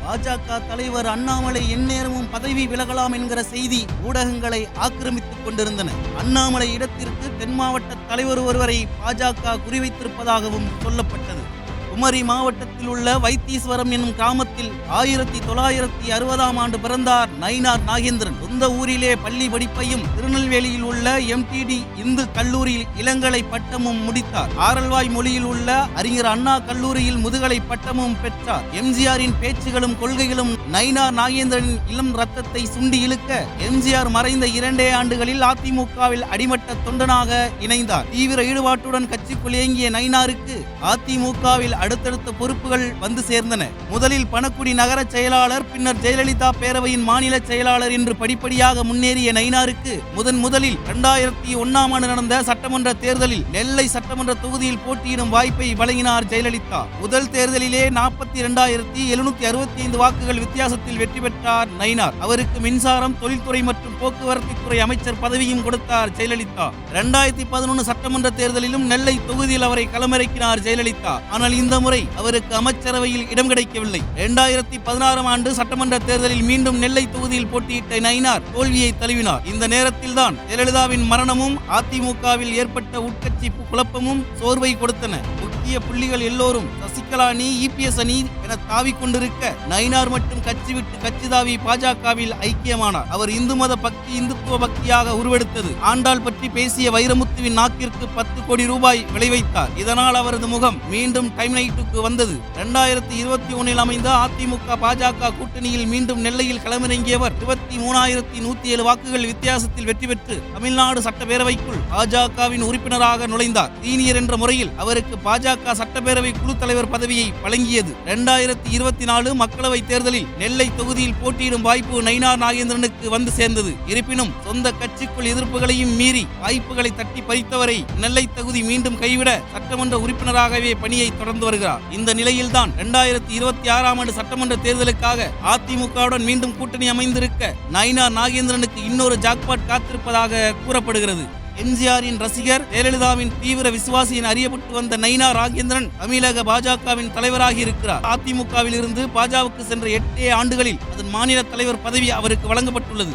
பாஜக தலைவர் அண்ணாமலை எந்நேரமும் பதவி விலகலாம் என்கிற செய்தி ஊடகங்களை ஆக்கிரமித்துக் கொண்டிருந்தன. அண்ணாமலை இடத்திற்கு தென் மாவட்ட தலைவர் ஒருவரை பாஜக குறிவைத்திருப்பதாகவும் சொல்லப்பட்டது. குமரி மாவட்டத்தில் உள்ள வைத்தீஸ்வரம் என்னும் கிராமத்தில் 1960ஆம் ஆண்டு பிறந்தார் நயினார் நாகேந்திரன். சொந்த ஊரிலே பள்ளி படிப்பையும் திருநெல்வேலியில் உள்ள MTD இந்து கல்லூரியில் இளங்கலை பட்டமும் முடித்தார். ஆரல்வாய் மொழியில் உள்ள அறிஞர் அண்ணா கல்லூரியில் முதுகலை பட்டமும் பெற்றார். எம்ஜிஆரின் பேச்சுகளும் கொள்கைகளும் நயினார் நாகேந்திரனின் இளம் ரத்தத்தை சுண்டி இழுக்க எம்ஜிஆர் மறைந்த 2 ஆண்டுகளில் அதிமுகவில் அடிமட்ட தொண்டனாக இணைந்தார். தீவிர ஈடுபாட்டுடன் கட்சிக்குள் இயங்கிய நயினாருக்கு அதிமுகவில் அடுத்தடுத்த பொறுப்புகள் வந்து சேர்ந்தன. முதலில் பணக்குடி நகர செயலாளர், பின்னர் ஜெயலலிதா பேரவையின் மாநில செயலாளர் என்று படிப்படியாக முன்னேறிய நயினாருக்கு முதலில் 2001ஆம் ஆண்டு நடந்த சட்டமன்ற தேர்தலில் நெல்லை சட்டமன்ற தொகுதியில் போட்டியிடும் வாய்ப்பை வழங்கினார் ஜெயலலிதா. முதல் தேர்தலிலே 42,765 வாக்குகள் வித்தியாசத்தில் வெற்றி பெற்றார் நயினார். அவருக்கு மின்சாரம், தொழில்துறை மற்றும் போக்குவரத்து துறை அமைச்சர் பதவியும் கொடுத்தார் ஜெயலலிதா. 2011 சட்டமன்ற தேர்தலிலும் நெல்லை தொகுதியில் அவரை களமிறக்கினார் ஜெயலலிதா. ஆனால் இந்த முறை அவருக்கு அமைச்சரவையில் இடம் கிடைக்கவில்லை. 2016ஆம் ஆண்டு சட்டமன்ற தேர்தலில் மீண்டும் நெல்லை தொகுதியில் போட்டியிட்ட நயினார் தோல்வியை தழுவினார். இந்த நேரத்தில்தான் ஜெயலலிதாவின் மரணமும் அதிமுகவில் ஏற்பட்ட உட்கட்சி குழப்பமும் சோர்வை கொடுத்தன. முக்கிய புள்ளிகள் எல்லோரும் சசிகலா அணி, EPS அணி என தாவிக் கொண்டிருக்க நயினார் மட்டும் கட்சி விட்டு கட்சி தாவி பாஜகவில் ஐக்கியமானார். அவர் இந்து மத பக்தி இந்துத்துவ பக்தியாக உருவெடுத்தது. ஆண்டாள் பற்றி பேசிய வைரமுத்துவின் நாக்கிற்கு 10 கோடி ரூபாய் விளைவித்தார். இதனால் அவரது முகம் மீண்டும் டைம்லைட்டுக்கு வந்தது. 2021இல் அமைந்த அதிமுக பாஜக கூட்டணியில் மீண்டும் நெல்லையில் களமிறங்கியவர் 23,107 வாக்குகள் வித்தியாசத்தில் வெற்றி பெற்று தமிழ்நாடு சட்டப்பேரவைக்குள் பாஜகவின் உறுப்பினராக நுழைந்தார். சீனியர் என்ற முறையில் அவருக்கு பாஜக சட்டப்பேரவை குழு தலைவர் பதவியை வழங்கியது. 2024 மக்களவை தேர்தலில் நெல்லை தொகுதியில் போட்டியிடும் வாய்ப்பு நயினார் நாகேந்திரனுக்கு வந்து சேர்ந்தது. இருப்பினும் சொந்த கட்சிக்குள் எதிர்ப்புகளையும் மீறி வாய்ப்புகளை தட்டி பறித்தவரை நெல்லை தொகுதி மீண்டும் கைவிட சட்டமன்ற உறுப்பினராகவே பணியை தொடர்ந்து வருகிறார். இந்த நிலையில்தான் 2026ஆம் ஆண்டு சட்டமன்ற தேர்தலுக்காக அதிமுகவுடன் மீண்டும் கூட்டணி அமைந்திருக்க நயினார் நாகேந்திரனுக்கு இன்னொரு ஜாக்பாட் காத்திருப்பதாக கூறப்படுகிறது. எம்ஜிஆரின் ரசிகர், ஜெயலலிதாவின் தீவிர விசுவாசி என அறியப்பட்டு வந்த நயினார் நாகேந்திரன் தமிழக பாஜகவின் தலைவராகி இருக்கிறார். அதிமுகவில் இருந்து பாஜகவுக்கு சென்ற 8 ஆண்டுகளில் அதன் மாநில தலைவர் பதவி அவருக்கு வழங்கப்பட்டுள்ளது.